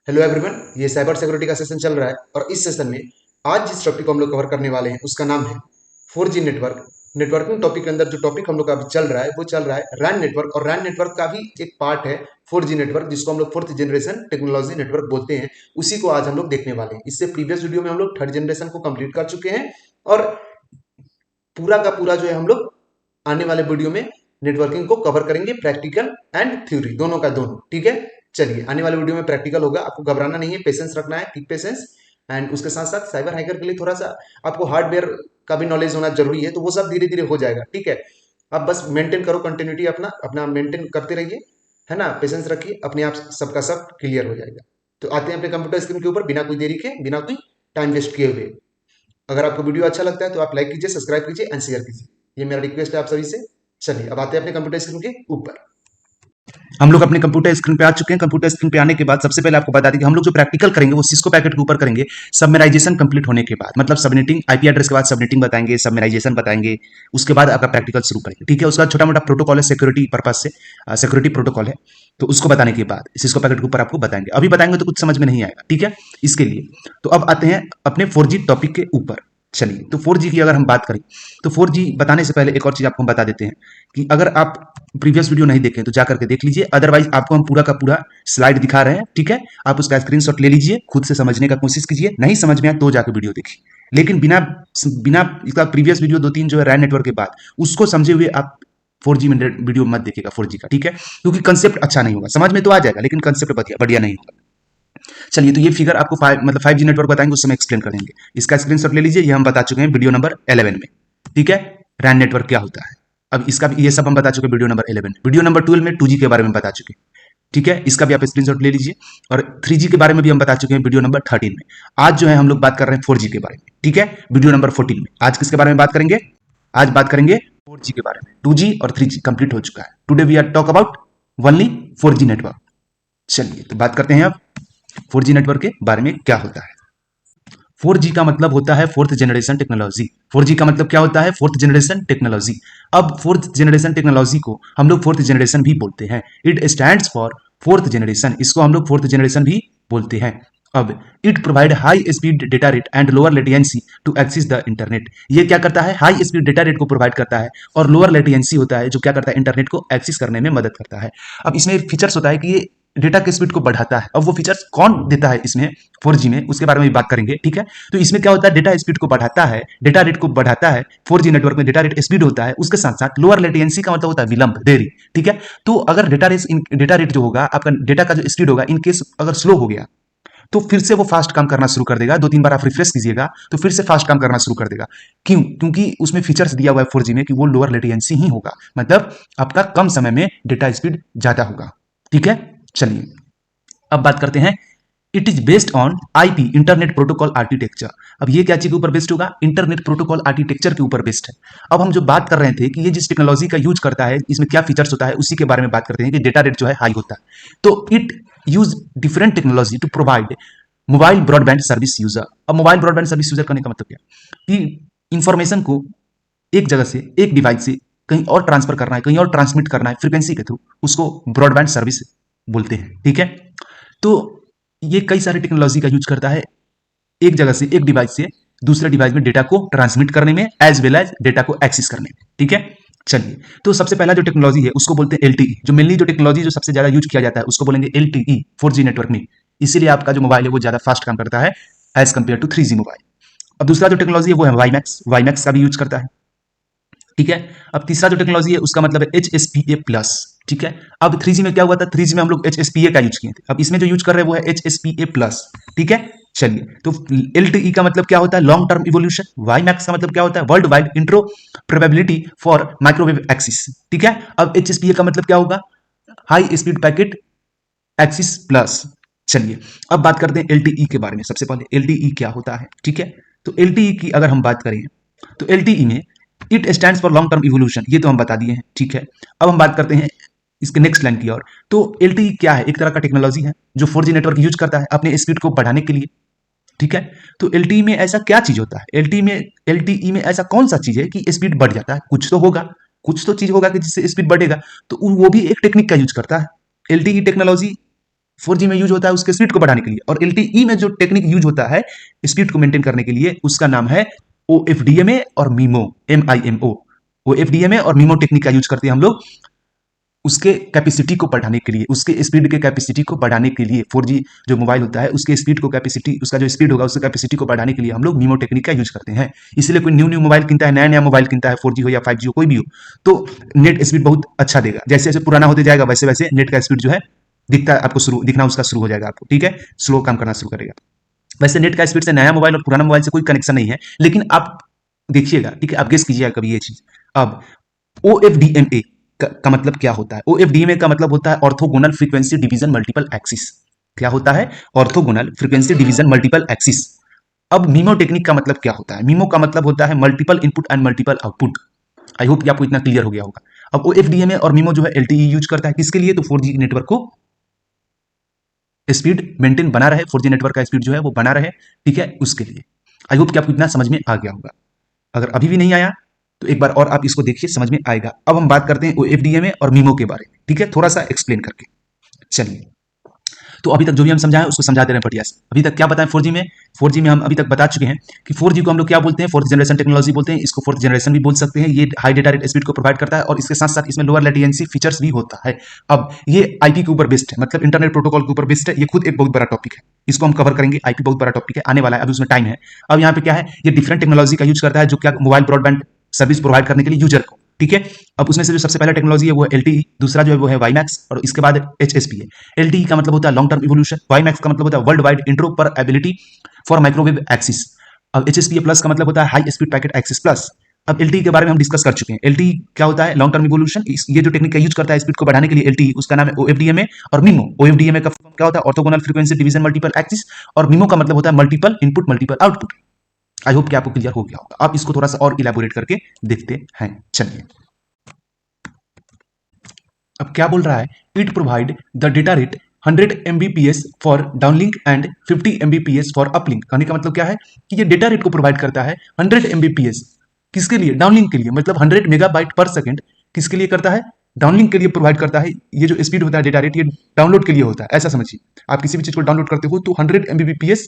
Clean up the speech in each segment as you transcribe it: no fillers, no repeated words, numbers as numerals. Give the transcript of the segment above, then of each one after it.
Hello everyone, ये cyber security का session चल रहा है और इस सेशन में आज जिस टॉपिक को हम लोग कवर करने वाले हैं उसका नाम है 4G नेटवर्क। नेटवर्किंग टॉपिक के अंदर जो टॉपिक हम लोग का अभी चल रहा है वो चल रहा है रैन नेटवर्क, और रैन नेटवर्क का भी एक पार्ट है 4G नेटवर्क, जिसको हम लोग फोर्थ जनरेशन टेक्नोलॉजी नेटवर्क बोलते हैं। उसी को आज हम लोग देखने वाले हैं। इससे प्रीवियस वीडियो में हम लोग थर्ड जनरेशन को कंप्लीट कर चुके हैं और पूरा का पूरा जो है हम लोग आने वाले वीडियो में नेटवर्किंग को कवर करेंगे, प्रैक्टिकल एंड थ्योरी दोनों का दोनों। ठीक है, चलिए आने वाले वीडियो में प्रैक्टिकल होगा, आपको घबराना नहीं है, पेशेंस रखना है, कीप पेशेंस। एंड उसके साथ साथ साइबर हैकर के लिए थोड़ा सा आपको हार्डवेयर का भी नॉलेज होना जरूरी है, तो वो सब धीरे धीरे हो जाएगा। ठीक है, आप बस मेंटेन करो, कंटिन्यूटी अपना अपना मेंटेन करते रहिए, है ना, पेशेंस रखिए, अपने आप सबका सब क्लियर हो जाएगा। तो आते हैं अपने कंप्यूटर स्क्रीन के ऊपर बिना कोई देरी के, बिना कोई टाइम वेस्ट किए हुए। अगर आपको वीडियो अच्छा लगता है तो आप लाइक कीजिए, सब्सक्राइब कीजिए एंड शेयर कीजिए, ये मेरा रिक्वेस्ट है आप सभी से। चलिए अब आते हैं अपने कंप्यूटर स्क्रीन के ऊपर। हम लोग अपने कंप्यूटर स्क्रीन पे आ चुके हैं। कंप्यूटर स्क्रीन पे आने के बाद सबसे पहले आपको बता दें कि हम लोग जो प्रैक्टिकल करेंगे वो सिस्को पैकेट के ऊपर करेंगे, सबमेराइजेशन कंप्लीट होने के बाद, मतलब सबनेटिंग, आईपी एड्रेस के बाद सबनेटिंग बताएंगे, सबमेराइजेशन बताएंगे, उसके बाद आपका प्रैक्टिकल शुरू करेंगे। ठीक है, उसका छोटा मोटा प्रोटोकॉल है सिक्योरिटी पर्पज से, सिक्योरिटी प्रोटोकॉल है, तो उसको बताने के बाद सिस्को पैकेट के ऊपर आपको बताएंगे। अभी बताएंगे तो कुछ समझ में नहीं आएगा। ठीक है, इसके लिए तो अब आते हैं अपने 4G टॉपिक के ऊपर। चलिए, तो 4G की अगर हम बात करें तो 4G बताने से पहले एक और चीज आपको हम बता देते हैं कि अगर आप प्रीवियस वीडियो नहीं देखे तो जाकर के देख लीजिए, अदरवाइज आपको हम पूरा का पूरा स्लाइड दिखा रहे हैं। ठीक है, आप उसका स्क्रीनशॉट ले लीजिए, खुद से समझने का कोशिश कीजिए, नहीं समझ में आए तो जाकर वीडियो देखिए, लेकिन बिना बिना इसका प्रीवियस वीडियो 2-3 जो है रैन नेटवर्क के बाद उसको समझे हुए आप 4G में वीडियो मत देखिएगा 4G का। ठीक है, क्योंकि कंसेप्ट अच्छा नहीं होगा, समझ में तो आ जाएगा लेकिन कंसेप्ट बढ़िया नहीं होगा। चलिए, तो ये फिगर आपको 5G नेटवर्क बताएंगे, उस समय एक्सप्लेन करेंगे। इसका स्क्रीनशॉट ले लीजिए, ये हम बता चुके हैं वीडियो नंबर 11 में। ठीक है, रैन नेटवर्क क्या होता है, अब इसका भी ये सब हम बता चुके हैं वीडियो नंबर 11। वीडियो नंबर 12 में 2G के बारे में बता चुके हैं। ठीक है, इसका भी आप स्क्रीनशॉट ले लीजिए, और 3G के बारे में भी हम बता चुके हैं वीडियो नंबर 13 में। आज जो है हम लोग बात कर रहे हैं 4G के बारे में। ठीक है, वीडियो नंबर 14 में आज किसके बारे में बात करेंगे, आज बात करेंगे 4G के बारे में। 2G और 3G कंप्लीट हो चुका है, today we are talk about only 4G network. चलिए, तो बात करते हैं अब 4G नेटवर्क के बारे में क्या होता है। 4G का मतलब होता है फोर्थ जनरेशन टेक्नोलॉजी। 4G का मतलब क्या होता है, फोर्थ जनरेशन टेक्नोलॉजी। अब फोर्थ जनरेशन टेक्नोलॉजी को हम लोग फोर्थ जनरेशन भी बोलते हैं, it stands for fourth generation, इसको हम लोग फोर्थ जनरेशन भी बोलते हैं। अब it provide high speed data rate and lower latency to access the internet. ये क्या करता है, हाई स्पीड डेटा रेट को प्रोवाइड करता है, और लोअर लेटेंसी होता है जो क्या करता है, इंटरनेट को एक्सेस करने में मदद करता है। अब इसमें फीचर्स होता है कि ये डेटा के स्पीड को बढ़ाता है। अब वो फीचर्स कौन देता है इसमें 4G में, उसके बारे में भी बात करेंगे। ठीक है, तो इसमें क्या होता है, डेटा स्पीड को बढ़ाता है, डेटा रेट को बढ़ाता है। 4G नेटवर्क में डेटा रेट स्पीड होता है, उसके साथ साथ लोअर लेटेंसी का मतलब होता है विलंब, देरी। ठीक है, तो अगर डेटा रेट जो होगा, आपका डेटा का जो स्पीड होगा, इन केस अगर स्लो हो गया तो फिर से वो फास्ट काम करना शुरू कर देगा। 2-3 बार आप रिफ्रेश कीजिएगा तो फिर से फास्ट काम करना शुरू कर देगा। क्यों, क्योंकि उसमें फीचर्स दिया हुआ है 4G में कि वो लोअर लेटेंसी ही होगा, मतलब आपका कम समय में डेटा स्पीड ज्यादा होगा। ठीक है, चलिए अब बात करते हैं, it is based on IP, internet protocol architecture. अब ये क्या चीज के ऊपर बेस्ड होगा, इंटरनेट प्रोटोकॉल आर्किटेक्चर के ऊपर बेस्ड है। अब हम जो बात कर रहे थे कि ये जिस टेक्नोलॉजी का यूज करता है, इसमें क्या फीचर्स होता है, उसी के बारे में बात करते हैं कि डेटा रेट जो है हाई होता है। तो it use different technology to provide mobile broadband service user. अब मोबाइल ब्रॉडबैंड सर्विस यूजर करने का मतलब क्या, कि इंफॉर्मेशन को एक जगह से, एक डिवाइस से कहीं और ट्रांसफर करना है, कहीं और ट्रांसमिट करना है फ्रीक्वेंसी के थ्रू, उसको ब्रॉडबैंड सर्विस बोलते हैं। ठीक है, तो ये कई सारे टेक्नोलॉजी का यूज करता है, एक जगह से, एक डिवाइस से दूसरे डिवाइस में डेटा को ट्रांसमिट करने में, एज वेल एज डेटा को एक्सेस करने में। ठीक है, चलिए, तो सबसे पहला जो टेक्नोलॉजी है उसको बोलते हैं LTE। जो मेनली जो टेक्नोलॉजी जो सबसे ज्यादा यूज किया जाता है उसको बोलेंगे LTE 4G नेटवर्क में। इसीलिए आपका जो मोबाइल है वो ज्यादा फास्ट काम करता है as compare to 3G mobile. अब दूसरा जो टेक्नोलॉजी है वो है वाईमैक्स, वाईमैक्स का भी यूज करता है। ठीक है, अब तीसरा जो टेक्नोलॉजी है उसका मतलब है HSPA+। ठीक है, अब 3G में क्या हुआ था, 3G में हम लोग HSPA का यूज किए थे, अब इसमें जो यूज कर रहे हैं वो है HSPA+। ठीक है, चलिए, तो LTE का मतलब क्या होता है, लॉन्ग टर्म इवोल्यूशन। वाईमैक्स का मतलब क्या होता है, world wide intro probability for microwave axis. ठीक है, अब HSPA का मतलब क्या होगा, high speed packet axis plus. चलिए अब बात करते हैं LTE के बारे में। सबसे पहले LTE क्या होता है। ठीक है, तो LTE की अगर हम बात करें तो LTE में it stands for long term evolution, ये तो हम बता दिए हैं। ठीक है, अब हम बात करते हैं इसके नेक्स्ट लाइन की ओर। तो LTE क्या है, एक तरह का टेक्नोलॉजी है जो 4G नेटवर्क यूज करता है अपने स्पीड को बढ़ाने के लिए। ठीक है, तो LTE में ऐसा क्या चीज होता है, LTE में ऐसा कौन सा चीज है कि स्पीड बढ़ जाता है, कुछ तो होगा, कुछ तो चीज होगा कि जिससे स्पीड बढ़ेगा, तो वो भी एक टेक्निक का यूज करता है। LTE टेक्नोलॉजी 4G में यूज होता है उसके स्पीड को बढ़ाने के लिए, और LTE में जो टेक्निक यूज होता है स्पीड को मेंटेन करने के लिए उसका नाम है OFDMA और MIMO, MIMO। OFDMA और MIMO टेक्निक का यूज करते हैं हम लोग उसके कैपेसिटी को बढ़ाने के लिए, उसके स्पीड के कैपेसिटी को बढ़ाने के लिए। 4G जो मोबाइल होता है उसके स्पीड को कैपेसिटी, उसका जो स्पीड होगा उसकी कैपेसिटी को बढ़ाने के लिए हम लोग MIMO टेक्निक का यूज करते हैं। इसलिए कोई न्यू मोबाइल किनता है, नया नया मोबाइल किनता है, 4G हो या 5G हो कोई भी हो, तो नेट स्पीड बहुत अच्छा देगा। जैसे जैसे पुराना होते जाएगा वैसे वैसे नेट का स्पीड जो है दिखता है आपको, दिखना उसका शुरू हो जाएगा आपको, ठीक है, स्लो काम करना शुरू करेगा। वैसे नेट का स्पीड से नया मोबाइल और पुराना मोबाइल से कोई कनेक्शन नहीं है, लेकिन आप देखिएगा, ठीक है, आप गेस कीजिएगा कभी ये चीज। अब OFDMA का मतलब क्या होता है? OFDMA का मतलब होता है orthogonal frequency division multiple axis. क्या होता है? Orthogonal frequency division multiple axis. अब मीमो टेक्निक का मतलब क्या होता है? मीमो का मतलब होता है multiple input and multiple output. I hope कि आपको इतना क्लियर हो गया होगा। अब OFDMA और मीमो जो है LTE यूज करता है किसके लिए? तो 4G नेटवर्क को स्पीड मेंटेन बना रहे, 4G नेटवर्क का स्पीड जो है वो बना रहे, ठीक है, उसके लिए। आई होप कि आपको इतना समझ में आ गया होगा। अगर अभी भी नहीं आया तो एक बार और आप इसको देखिए, समझ में आएगा। अब हम बात करते हैं OFDMA और मीमो के बारे में, ठीक है, थोड़ा सा एक्सप्लेन करके। चलिए, तो अभी तक जो भी हम समझाएं उसको समझा दे रहे हैं बढ़िया से। अभी तक क्या बताएं 4G में? 4G में हम अभी तक बता चुके हैं कि 4G को हम लोग क्या बोलते हैं? 4th जनरेशन टेक्नोलॉजी बोलते हैं, इसको 4th जनरेशन भी बोल सकते हैं। ये हाई डेटा रेट स्पीड को प्रोवाइड करता है और इसके साथ साथ इसमें लोअर लेटेंसी फीचर्स भी होता है। अब ये आईपी के ऊपर बेस्ड है, मतलब इंटरनेट प्रोटोकॉल के ऊपर बेस्ड है। ये खुद एक बहुत बड़ा टॉपिक है, इसको हम कवर करेंगे। आईपी बहुत बड़ा टॉपिक है, आने वाला है, अभी उसमें टाइम है। अब यहाँ पे क्या है, ये डिफरेंट टेक्नोलॉजी का यूज करता है जो क्या मोबाइल ब्रॉडबैंड सर्विस प्रोवाइड करने के लिए यूजर को, ठीक है। अब उसमें से जो सबसे पहला टेक्नोलॉजी है वो है LTE, दूसरा जो है वो है WiMAX, और इसके बाद HSP है। LTE का मतलब होता है लॉन्ग टर्म इवोल्यूशन, WiMAX का मतलब होता है world wide interoperability for microwave access. अब HSPA प्लस का मतलब होता है high speed packet access plus. अब LTE के बारे में हम डिस्कस कर चुके हैं। LTE क्या होता है? Long term evolution. ये जो टेक्निक का यूज करता है स्पीड को बढ़ाने के लिए LTE, उसका नाम है OFDMA। और MIMO, OFDMA का क्या होता है? Orthogonal frequency division multiple axis. और MIMO का मतलब होता है multiple input multiple output. I hope कि आपको क्लियर हो गया होगा। आप इसको थोड़ा सा और इलेबोरेट करके देखते हैं। चलिए, अब क्या बोल रहा है? It provide the data rate 100 Mbps for downlink and 50 Mbps for uplink. कहने का मतलब क्या है कि ये डेटा रेट को प्रोवाइड करता है 100 Mbps किसके लिए? डाउनलिंक के लिए, मतलब 100 मेगाबाइट पर सेकंड किसके लिए करता है? डाउनलिंक के लिए प्रोवाइड करता है। ये जो स्पीड होता है डेटा रेट, ये डाउनलोड के लिए होता है, ऐसा समझिए। आप किसी भी चीज को डाउनलोड करते हो तो 100 Mbps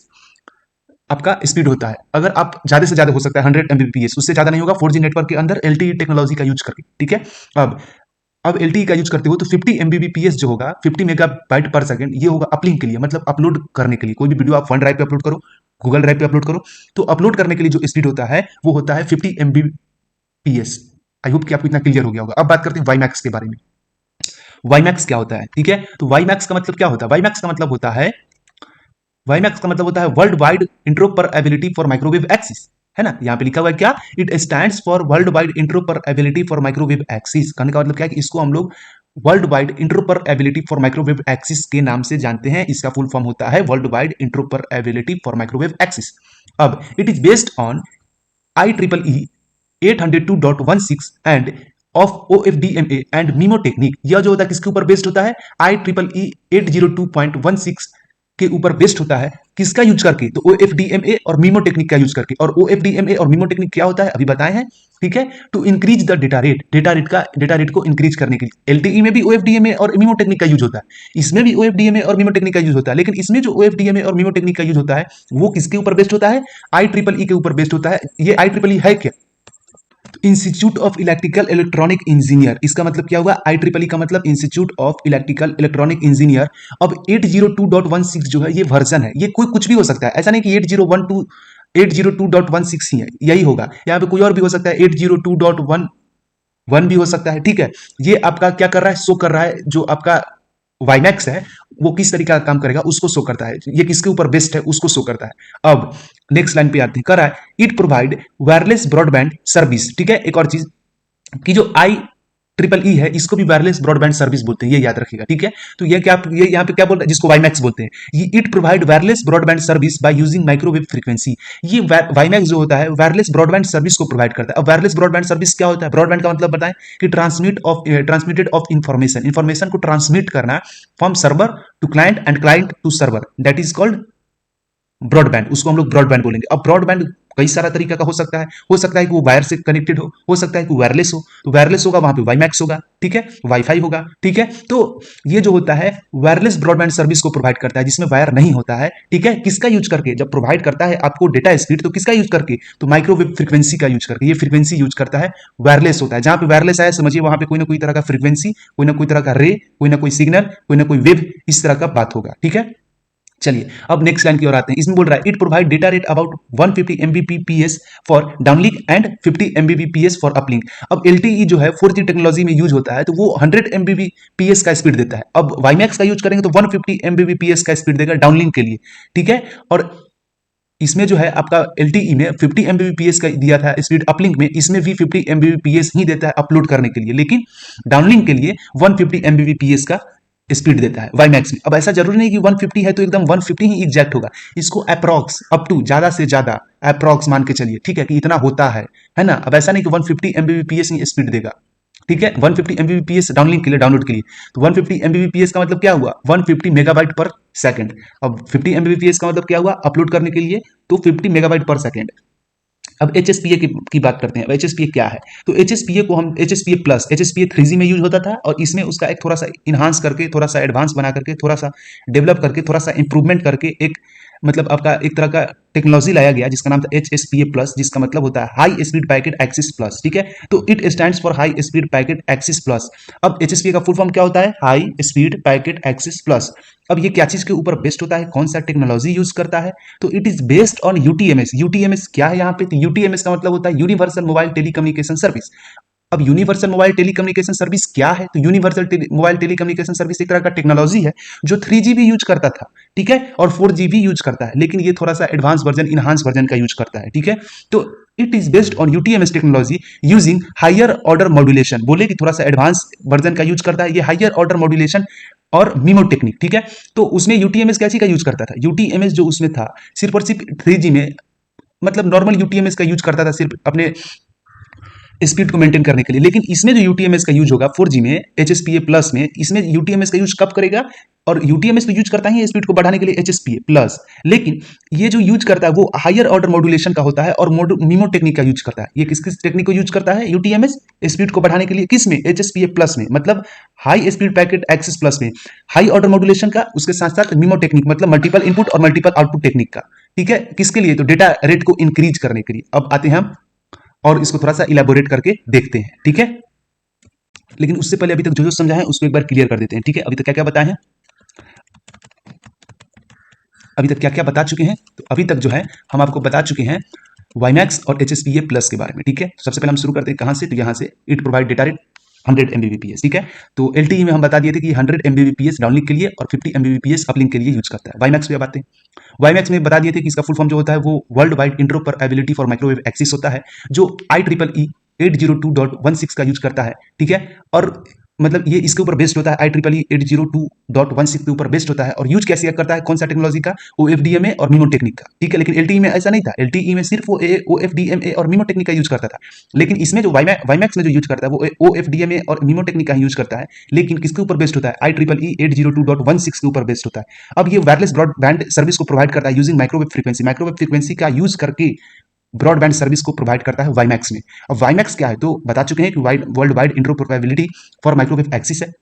आपका स्पीड होता है। अगर आप ज्यादा से ज्यादा हो सकता है 100 Mbps, उससे ज्यादा नहीं होगा 4G नेटवर्क के अंदर LTE टेक्नोलॉजी का यूज करके, ठीक है। अब LTE का यूज करते हो तो 50 Mbps जो होगा, 50 मेगाबाइट पर सेकंड, ये होगा अपलिंक के लिए, मतलब अपलोड करने के लिए। कोई भी वीडियो आप वन ड्राइव पे अपलोड करो, गूगल ड्राइव पे अपलोड करो, तो अपलोड करने के लिए जो स्पीड होता है वो होता है 50 Mbps। आई होप कि आपको इतना क्लियर हो गया होगा। अब बात करते हैं WiMAX के बारे में। WiMAX क्या होता है, ठीक है। तो WiMAX का मतलब क्या होता है? WiMAX का मतलब होता है, WiMAX का मतलब होता है world wide interoperability for microwave axis, है ना। यहाँ पे लिखा हुआ है क्या? It stands for world wide interoperability for microwave axis. कहने का मतलब क्या है कि इसको हम लोग world wide interoperability for microwave axis के नाम से जानते हैं। इसका फुल फॉर्म होता है world wide interoperability for microwave access. अब it is based on IEEE 802.16 and of OFDMA and MIMO technique. यह जो होता है किसके ऊपर बेस्ड होता है? IEEE 802.16 के ऊपर बेस्ड होता है। किसका यूज करके? तो OFDMA और MIMO टेक्निक का यूज करके। और OFDMA और MIMO टेक्निक क्या होता है अभी बताए हैं, ठीक है। To increase the data rate, data rate को इंक्रीज करने के लिए। LTE में भी OFDMA और MIMO टेक्निक का यूज होता है, इसमें भी OFDMA और MIMO टेक्निक का यूज होता है। लेकिन इसमें जो OFDMA और MIMO टेक्निक का यूज होता है वो किसके ऊपर बेस्ड होता है? IEEE के ऊपर बेस्ड होता है। ये IEEE है क्या? Institute of electrical electronic engineer. इसका मतलब क्या हुआ? IEEE का मतलब institute of electrical electronic engineer. अब 802.16 जो है ये वर्जन है, ये कोई कुछ भी हो सकता है, ऐसा नहीं कि 802.16 ही है, यही होगा। यहाँ पे कोई और भी हो सकता है, 802.11 भी हो सकता है, ठीक है। ये आपका क्या कर रहा है? शो कर रहा है जो आपका WiMAX है वो किस तरीका का काम करेगा उसको शो करता है। ये किसके ऊपर बेस्ड है उसको शो करता है। अब नेक्स्ट लाइन पे आते हैं, कर रहा है it provide wireless broadband service, ठीक है। एक और चीज कि जो IEEE है इसको भी वायरलेस ब्रॉडबैंड सर्विस बोलते हैं, ये याद रखिएगा, ठीक है। तो ये क्या, ये यहाँ पे क्या बोल रहा है जिसको WiMAX बोलते हैं, ये it provide wireless broadband service by using microwave frequency. ये WiMAX जो होता है वायरलेस ब्रॉडबैंड सर्विस को प्रोवाइड करता है। अब वायरलेस ब्रॉडबैंड सर्विस क्या होता है? ब्रॉडबैंड का मतलब बताएं कि ट्रांसमिटेड ऑफ इंफॉर्मेशन को ट्रांसमिट करना from server to client and client to server, that is called broadband. उसको हम लोग ब्रॉडबैंड बोलेंगे। अब ब्रॉडबैंड कई सारा तरीका का हो सकता है कि वो वायर से कनेक्टेड हो सकता है कि वायरलेस हो, तो वायरलेस होगा वहां पे वाईमैक्स होगा, ठीक है, वाईफाई होगा, ठीक है। तो ये जो होता है वायरलेस ब्रॉडबैंड सर्विस को प्रोवाइड करता है जिसमें वायर नहीं होता है, ठीक है। किसका यूज करके? जब प्रोवाइड करता है आपको डेटा स्पीड, तो किसका यूज करके? तो माइक्रोवेव फ्रीक्वेंसी का यूज करके। ये फ्रीक्वेंसी यूज करता है, वायरलेस होता है। जहां पे वायरलेस आया समझिए वहां पे कोई ना कोई तरह का फ्रीक्वेंसी, कोई ना कोई तरह का रे, कोई ना कोई सिग्नल, कोई ना कोई वेव, इस तरह का बात होगा, ठीक है। चलिए अब नेक्स्ट लाइन की ओर आते हैं। इसमें बोल रहा है it provide data rate about 150 Mbps for downlink and 50 Mbps for uplink. अब LTE जो है 4G टेक्नोलॉजी में यूज होता है तो वो 100 Mbps का स्पीड देता है। अब वाईमैक्स का यूज करेंगे तो 150 Mbps का स्पीड देगा डाउनलिंक के लिए, ठीक है। और इसमें जो है आपका LTE में 50 Mbps का दिया था स्पीड, अपलिंक में इसमें भी 50 Mbps ही देता है अपलोड करने के लिए, लेकिन डाउनलिंक के लिए 150 Mbps का स्पीड देता है वाईमैक्स में। अब ऐसा जरूरी नहीं कि 150 है तो एकदम 150 ही एग्जैक्ट होगा, इसको अप्रॉक्स अप टू ज्यादा से ज्यादा अप्रॉक्स मान के चलिए, ठीक है, कि इतना होता है ना। अब ऐसा नहीं कि 150 Mbps ही स्पीड देगा, ठीक है। 150 Mbps डाउनलिंक के लिए, डाउनलोड के लिए, तो 150 Mbps का मतलब क्या हुआ? 150 मेगाबाइट पर सेकंड। अब 50 Mbps का मतलब क्या हुआ? अपलोड करने के लिए तो 50 मेगाबाइट पर सेकंड। अब HSPA की बात करते हैं। HSPA क्या है? तो HSPA को हम HSPA प्लस, HSPA 3G में यूज होता था और इसमें उसका एक थोड़ा सा इन्हांस करके, थोड़ा सा एडवांस बना करके, थोड़ा सा डेवलप करके, थोड़ा सा इंप्रूवमेंट करके एक मतलब आपका एक तरह का टेक्नोलॉजी लाया गया जिसका नाम था HSPA प्लस, जिसका मतलब होता है high speed packet access plus, ठीक है। तो it stands for high speed packet access plus. अब HSPA का फुल फॉर्म क्या होता है? High speed packet access plus. अब ये क्या चीज के ऊपर बेस्ड होता है? कौन सा टेक्नोलॉजी यूज करता है? तो it is based on UTMS। UTMS क्या है यहाँ पे? तो UTMS का मतलब होता है यूनिवर्सल मोबाइल टेलीकम्युनिकेशन सर्विस। अब यूनिवर्सल मोबाइल टेलीकम्युनिकेशन सर्विस क्या है? तो यूनिवर्सल मोबाइल टेलीकम्युनिकेशन सर्विस एक तरह का टेक्नोलॉजी है जो 3G भी यूज करता था, ठीक है, और 4G भी यूज करता है, लेकिन ये थोड़ा सा एडवांस वर्जन, इनहांस वर्जन का यूज करता है, ठीक है। तो it is based on UTMS technology using higher order modulation. बोले कि थोड़ा सा एडवांस वर्जन का यूज करता है ये हायर ऑर्डर मॉड्यूलेशन और मिमो टेक्निक, ठीक है। तो उसमें UTMS कैसी का यूज करता था? UTMS जो उसमें था सिर्फ और सिर्फ 3G में, मतलब नॉर्मल UTMS का यूज करता था सिर्फ अपने स्पीड को मेंटेन करने के लिए। लेकिन इसमें जो UTMS का यूज होगा 4G में, HSPA प्लस में, इसमें UTMS का यूज कब करेगा? और UTMS तो यूज करता ही स्पीड को बढ़ाने के लिए HSPA प्लस, लेकिन ये जो यूज करता है वो हायर ऑर्डर मॉड्यूलेशन का होता है और मिमो टेक्निक का यूज करता है। ये किस किस टेक्निक को यूज करता है? UTMS स्पीड को बढ़ाने के लिए, किस में? HSPA प्लस में, मतलब high speed packet access plus में हाई ऑर्डर मॉड्यूलेशन का, उसके साथ साथ मिमो टेक्निक मतलब मल्टीपल इनपुट और मल्टीपल आउटपुट टेक्निक का, ठीक है। किसके लिए? तो डेटा रेट को इंक्रीज करने के लिए। अब आते हैं हम और इसको थोड़ा सा इलेबोरेट करके देखते हैं, ठीक है। लेकिन उससे पहले अभी तक जो जो समझा है उसको एक बार क्लियर कर देते हैं, ठीक है। अभी तक क्या क्या बताए हैं, अभी तक क्या क्या बता चुके हैं? तो अभी तक जो है हम आपको बता चुके हैं वाईमैक्स और HSPA प्लस के बारे में, ठीक है। सबसे पहले हम शुरू करते हैं कहां से? तो यहां से it provide data rate 100 Mbps, ठीक है। तो LTE में हम बता दिए थे कि 100 Mbps डाउनलिंक के लिए और 50 Mbps अपलिंक के लिए यूज करता है। वाईमैक्स पे बातें, वाईमैक्स में बता दिए थे कि इसका फुल फॉर्म जो होता है वो world wide interoperability for microwave access होता है, जो IEEE 802.16 का यूज करता है, ठीक है। और मतलब ये इसके ऊपर बेस्ड होता है, IEEE 802.16 के ऊपर बेस्ड होता है। और यूज कैसे करता है? कौन सा टेक्नोलॉजी का? OFDMA और मिमो टेक्निक का, ठीक है। लेकिन LTE में ऐसा नहीं था, LTE में सिर्फ वो OFDMA और मिमो टेक्निक का यूज करता था। लेकिन इसमें जो वाईमैक्स में जो यूज करता है वो OFDMA और मिमो टेक्निक का यूज करता है, लेकिन किसके ऊपर बेस्ड होता है? IEEE 802.16 के ऊपर बेस्ड होता है। अब ये वायरलेस ब्रॉडबैंड सर्विस को प्रोवाइड करता है यूजिंग माइक्रोवेव फ्रीक्वेंसी का यूज करके ब्रॉडबैंड सर्विस को प्रोवाइड करता है वाईमैक्स में। अब वाईमैक्स क्या है? तो बता चुके हैं कि world wide interoperability for microwave access है,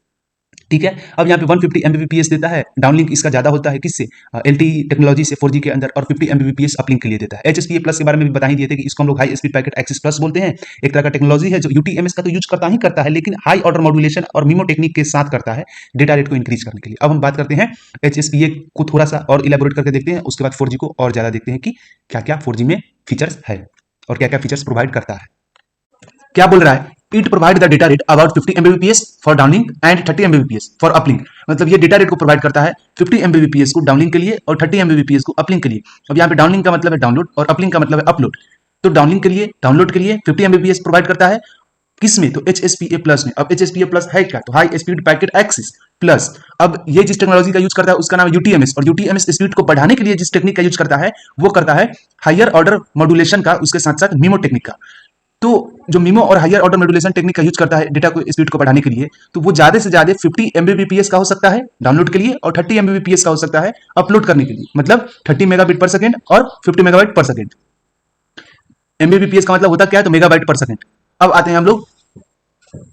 ठीक है। अब यहाँ पे 150 Mbps देता है, डाउनलिंक इसका ज्यादा होता है किससे? LTE टेक्नोलॉजी से 4G के अंदर, और 50 Mbps अपलिंक के लिए देता है। HSPA प्लस के बारे में भी बता ही दिए थे कि इसको हम लोग high speed packet access plus बोलते हैं। एक तरह का टेक्नोलॉजी है जो UTMS का तो यूज करता है, लेकिन हाई ऑर्डर मॉड्यूलेशन और मिमो टेक्निक के साथ करता है डेटा रेट को इंक्रीज करने के लिए। अब हम बात करते हैं HSPA को थोड़ा सा और इलेबोरेट करके देखते हैं, उसके बाद 4G को और ज्यादा देखते हैं कि क्या क्या 4G में फीचर्स है और क्या क्या फीचर्स प्रोवाइड करता है। क्या बोल रहा है? It provide the data rate about 50 Mbps for downlink and 30 Mbps for uplink. मतलब ये डेटा रेट को प्रोवाइड करता है 50 Mbps को डाउनलिंक के लिए और 30 Mbps को अपलिंक के लिए। अब यहाँ पे डाउनलिंक का मतलब है डाउनलोड और अपलिंक का मतलब है अपलोड। तो डाउनलिंक के लिए, डाउनलोड के लिए 50 Mbps प्रोवाइड करता है, किसमें? तो HSPA प्लस में। अब HSPA प्लस है क्या? तो high speed packet access plus. अब ये जिस टेक्नोलॉजी का यूज करता है उसका नाम है UTMS, और UTMS स्पीड को बढ़ाने के लिए जिस टेक्निक का यूज करता है वो करता है हायर ऑर्डर मॉड्यूलेशन का, उसके साथ साथ मिमो टेक्निक का। तो जो मिमो और हायर ऑर्डर मॉड्यूलेशन टेक्निक का यूज करता है डेटा को स्पीड को बढ़ाने के लिए, तो वो ज्यादा से ज्यादा 50 Mbps का हो सकता है डाउनलोड के लिए और 30 Mbps का हो सकता है अपलोड करने के लिए, मतलब 30 मेगाबिट पर सेकेंड और 50 मेगाबाइट पर सेकेंड। एमबीपीएस का मतलब होता क्या है, तो मेगाबाइट पर सेकंड। अब आते हैं हम लोग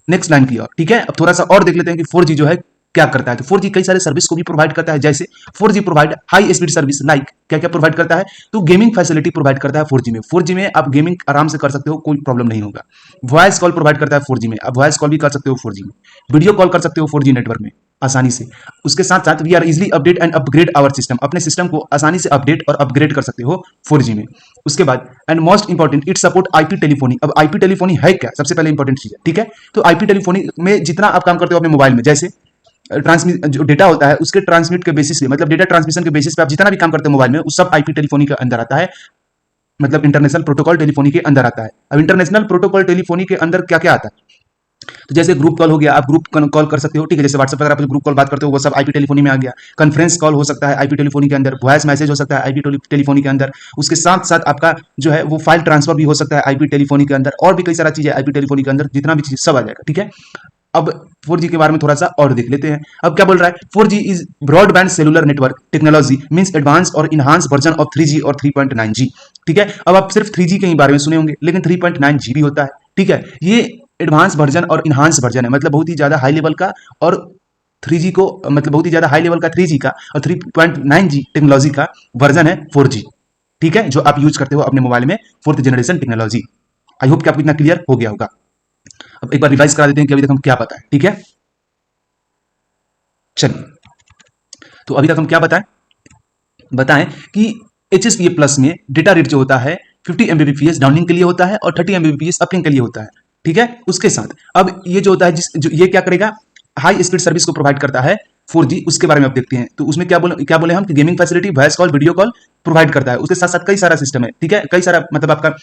नेक्स्ट लाइन की ओर, ठीक है। अब थोड़ा सा और देख लेते हैं कि 4G जो है क्या करता है। तो 4G कई सारे सर्विस को भी प्रोवाइड करता है, जैसे 4G provide high speed service, like क्या क्या प्रोवाइड करता है, तो गेमिंग फैसिलिटी प्रोवाइड करता है 4G में। 4G में आप गेमिंग आराम से कर सकते हो, कोई प्रॉब्लम नहीं होगा। वॉइस कॉल प्रोवाइड करता है 4G में, आप वॉइस कॉल भी कर सकते हो 4G में। वीडियो कॉल कर सकते हो 4G नेटवर्क में आसानी से। उसके साथ साथ we are easily update and upgrade our system, अपने सिस्टम को आसानी से अपडेट और अपग्रेड कर सकते हो 4G में। उसके बाद and most important, it support IP telephony. अब आईपी टेलीफोनी है क्या, सबसे पहले इंपॉर्टेंट चीज है, ठीक है। तो आईपी टेलीफोनी में जितना आप काम करते हो अपने मोबाइल में, जैसे ट्रांसमिट जो डेटा होता है उसके ट्रांसमिट के बेसिस पे, मतलब डेटा ट्रांसमिशन के बेसिस पे आप जितना भी काम करते हो मोबाइल में, उस सब आईपी टेलीफोनी के अंदर आता है, मतलब इंटरनेशनल प्रोटोकॉल टेलीफोनी के अंदर आता है। अब इंटरनेशनल प्रोटोकॉल टेलीफोनी के अंदर क्या क्या आता है, तो जैसे ग्रुप कॉल हो गया, आप ग्रुप कॉल कर सकते हो, ठीक है। जैसे व्हाट्सएप पर आप ग्रुप कॉल बात करते हो, वो सब आईपी टेलीफोनी में आ गया। कॉन्फ्रेंस कॉल हो सकता है आईपी टेलीफोनी के अंदर, वॉइस मैसेज हो सकता है आईपी टेलीफोनी के अंदर। उसके साथ साथ आपका जो है वो फाइल ट्रांसफर भी हो सकता है आईपी टेलीफोनी के अंदर, और भी कई सारा चीज है आईपी टेलीफोनी के अंदर, जितना भी चीज सब आ जाएगा, ठीक है। अब 4G के बारे में थोड़ा सा और देख लेते हैं। अब क्या बोल रहा है, 4G is broadband cellular network technology means advance और इनहांस वर्जन ऑफ 3G और 3.9G, ठीक है। अब आप सिर्फ 3G के ही बारे में सुने होंगे, लेकिन 3.9G भी होता है, ठीक है। ये एडवांस वर्जन और इनहांस वर्जन है, मतलब बहुत ही ज्यादा हाई लेवल का, और 3G को मतलब बहुत ही ज्यादा हाई लेवल का 3G का, और 3.9G टेक्नोलॉजी का वर्जन है 4G, ठीक है, जो आप यूज करते हो अपने मोबाइल में, fourth generation technology. I hope कि आपको इतना क्लियर हो गया होगा। अब एक बार रिवाइज करा देते हैं कि अभी तक हम क्या पता है, ठीक है। चलिए, तो अभी तक हम क्या बताएं कि HSPA प्लस में डेटा रेट जो होता है 50 Mbps डाउनलिंक के लिए होता है और 30 Mbps अपलिंक के लिए होता है, ठीक है। उसके साथ अब ये जो होता है जो ये क्या करेगा, हाई स्पीड सर्विस को प्रोवाइड करता है 4G। उसके बारे में आप देखते हैं, तो उसमें क्या बोले हम कि gaming facility, voice call, video call provide करता है। उसके साथ साथ कई सारा सिस्टम है, ठीक है, कई सारा मतलब आपका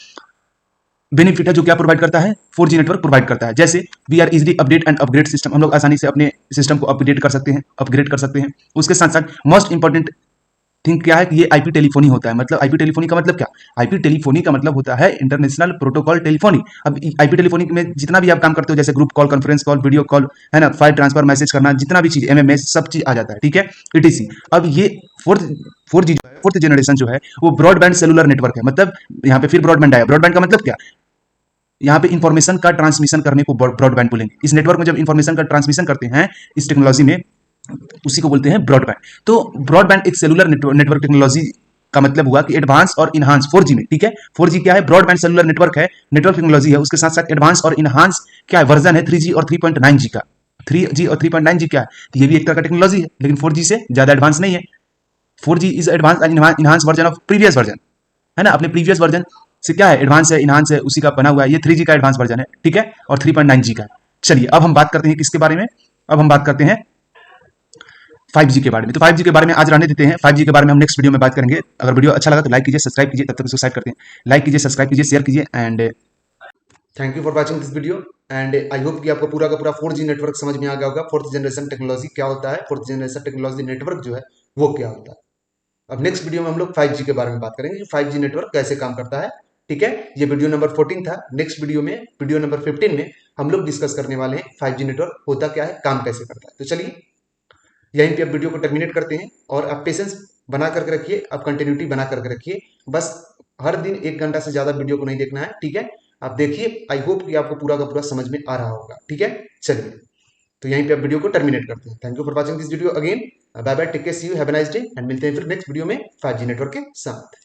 बेनिफिट है जो क्या प्रोवाइड करता है, 4G नेटवर्क प्रोवाइड करता है। जैसे we are easily update and upgrade system, हम लोग आसानी से अपने सिस्टम को अपडेट कर सकते हैं, अपग्रेड कर सकते हैं। उसके साथ साथ मोस्ट इंपॉर्टेंट थिंग क्या है कि ये आईपी टेलीफोनी होता है। मतलब आईपी टेलीफोनी का मतलब क्या, आईपी टेलीफोनी का मतलब होता है इंटरनेशनल प्रोटोकॉल टेलीफोनी। अब आईपी टेलीफोनी में जितना भी आप काम करते हो, जैसे group call, conference call, video call, है ना, फाइल ट्रांसफर, मैसेज करना, जितना भी चीज एमएमएस, सब चीज आ जाता है, ठीक है, ईटीसी। अब ये फोर्थ 4G जो है, फोर्थ जनरेशन जो है, वो ब्रॉडबैंड सेलुलर नेटवर्क है। मतलब यहाँ पे फिर ब्रॉडबैंड आया, ब्रॉडबैंड का मतलब क्या, यहाँ पे इंफॉर्मेशन का ट्रांसमिशन करने को ब्रॉडबैंड बोलेंगे। इस नेटवर्क में जब इंफॉर्मेशन का ट्रांसमिशन करते हैं इस टेक्नोलॉजी में, उसी को बोलते हैं ब्रॉडबैंड। तो ब्रॉडबैंड एक सेलुलर नेटवर्क टेक्नोलॉजी का मतलब हुआ कि एडवांस और इनहांस 4G में, ठीक है। 4G क्या है, ब्रॉडबैंड सेलुलर नेटवर्क है, नेटवर्क टेक्नोलॉजी है। उसके साथ साथ एडवांस और इनहांस क्या है, वर्जन है 3G और 3.9G का। 3G और 3.9G क्या है, तो ये भी एक तरह का टेक्नोलॉजी है, लेकिन 4G से ज्यादा एडवांस नहीं है। 4G is advance enhance version of previous version, है ना, अपने प्रीवियस वर्जन से क्या है, एडवांस है, इनहांस है, उसी का बना हुआ है। ये 3G का एडवांस वर्जन है, ठीक है, और 3.9G का। चलिए, अब हम बात करते हैं किसके बारे में, अब हम बात करते हैं 5G के बारे में। तो 5G के बारे में आज रहने देते हैं, 5G के बारे में हम नेक्स्ट वीडियो में बात करेंगे। अगर वीडियो अच्छा लगा तो लाइक कीजिए, सब्सक्राइब कीजिए, तब तक सब्सक्राइब करते हैं, लाइक कीजिए, सब्सक्राइब कीजिए, शेयर कीजिए, and thank you for watching this video and I hope कि आपको पूरा का पूरा 4G नेटवर्क समझ में आ गया होगा। फोर्थ जनरेशन टेक्नोलॉजी क्या होता है, फोर्थ जनरेशन टेक्नोलॉजी नेटवर्क जो है वो क्या होता है। अब नेक्स्ट वीडियो में हम लोग 5G के बारे में बात करेंगे, 5G नेटवर्क कैसे काम करता है, ठीक है। ये वीडियो नंबर 14 था। नेक्स्ट वीडियो में, वीडियो नंबर 15 में हम लोग डिस्कस करने वाले हैं 5G नेटवर्क होता क्या है, काम कैसे करता है। तो चलिए यहीं पे आप वीडियो को टर्मिनेट करते हैं, और आप पेशेंस बना करके रखिए, आप कंटिन्यूटी बना करके रखिए। बस हर दिन 1 घंटा से ज्यादा वीडियो को नहीं देखना है, ठीक है। आप देखिए, आई होप कि आपको पूरा का पूरा समझ में आ रहा होगा, ठीक है। चलिए, तो यहीं पे आप वीडियो को टर्मिनेट करते हैं। Thank you for watching this video again, bye bye, take care, see you, have a nice day, and मिलते हैं फिर नेक्स्ट वीडियो में 5G नेटवर्क के साथ।